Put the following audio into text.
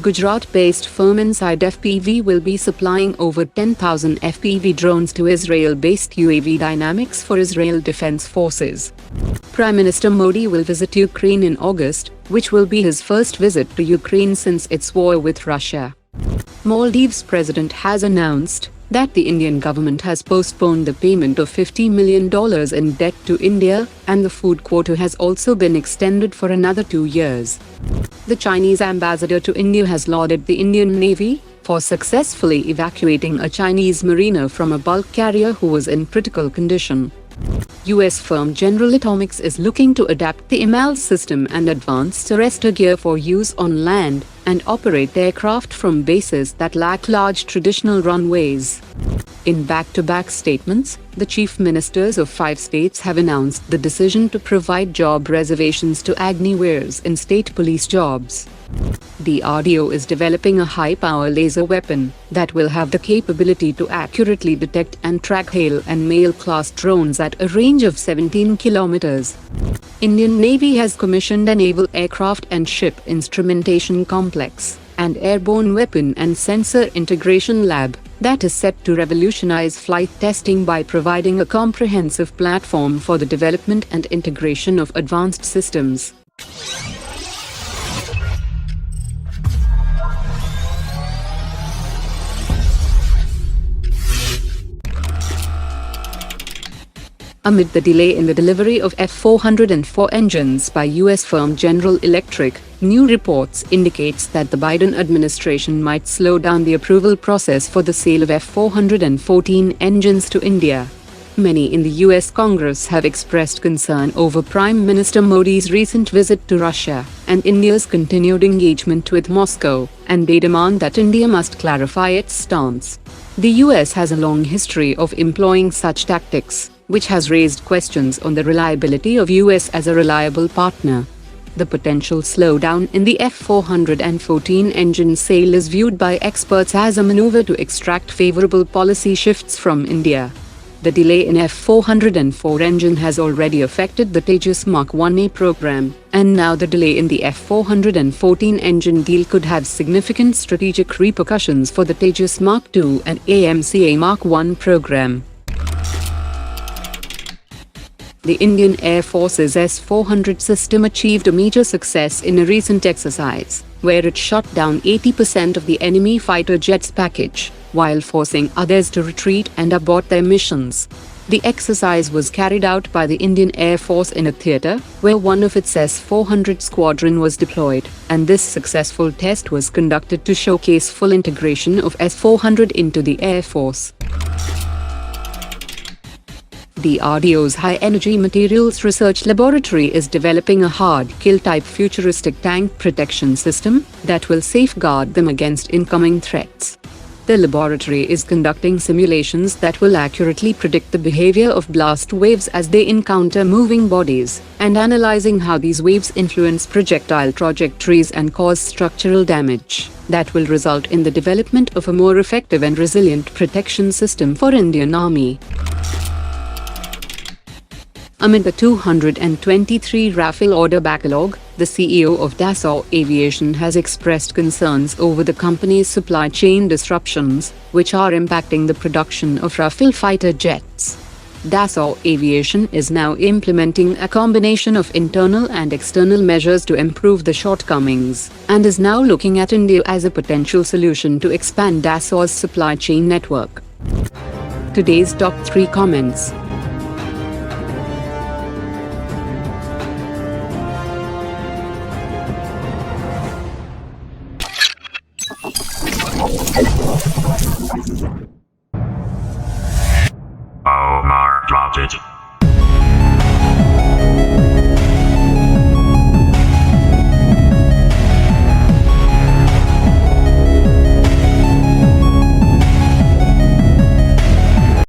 Gujarat-based firm Inside FPV will be supplying over 10,000 FPV drones to Israel-based UAV Dynamics for Israel Defense Forces. Prime Minister Modi will visit Ukraine in August, which will be his first visit to Ukraine since its war with Russia. Maldives president has announced that the Indian government has postponed the payment of $50 million in debt to India, and the food quota has also been extended for another 2 years. The Chinese ambassador to India has lauded the Indian Navy for successfully evacuating a Chinese mariner from a bulk carrier who was in critical condition. US firm General Atomics is looking to adapt the EMALS system and advanced arrestor gear for use on land and operate aircraft from bases that lack large traditional runways. In back-to-back statements, the chief ministers of 5 states have announced the decision to provide job reservations to Agniveers in state police jobs. DRDO is developing a high-power laser weapon that will have the capability to accurately detect and track HAL and MALE-class drones at a range of 17 kilometers. Indian Navy has commissioned a naval aircraft and ship instrumentation complex and airborne weapon and sensor integration lab that is set to revolutionize flight testing by providing a comprehensive platform for the development and integration of advanced systems. Amid the delay in the delivery of F-414 engines by US firm General Electric, new reports indicates that the Biden administration might slow down the approval process for the sale of F-414 engines to India. Many in the US Congress have expressed concern over Prime Minister Modi's recent visit to Russia and India's continued engagement with Moscow, and they demand that India must clarify its stance. The US has a long history of employing such tactics, which has raised questions on the reliability of US as a reliable partner. The potential slowdown in the F-414 engine sale is viewed by experts as a maneuver to extract favorable policy shifts from India. The delay in F-404 engine has already affected the Tejas Mark 1A program, and now the delay in the F-414 engine deal could have significant strategic repercussions for the Tejas Mark 2 and AMCA Mark 1 program. The Indian Air Force's S-400 system achieved a major success in a recent exercise, where it shot down 80% of the enemy fighter jets package, while forcing others to retreat and abort their missions. The exercise was carried out by the Indian Air Force in a theater, where one of its S-400 squadron was deployed, and this successful test was conducted to showcase full integration of S-400 into the Air Force. DRDO's High Energy Materials Research Laboratory is developing a hard-kill-type futuristic tank protection system that will safeguard them against incoming threats. The laboratory is conducting simulations that will accurately predict the behavior of blast waves as they encounter moving bodies, and analyzing how these waves influence projectile trajectories and cause structural damage that will result in the development of a more effective and resilient protection system for Indian Army. Amid the 223 Rafale order backlog, the CEO of Dassault Aviation has expressed concerns over the company's supply chain disruptions, which are impacting the production of Rafale fighter jets. Dassault Aviation is now implementing a combination of internal and external measures to improve the shortcomings, and is now looking at India as a potential solution to expand Dassault's supply chain network. Today's top 3 comments.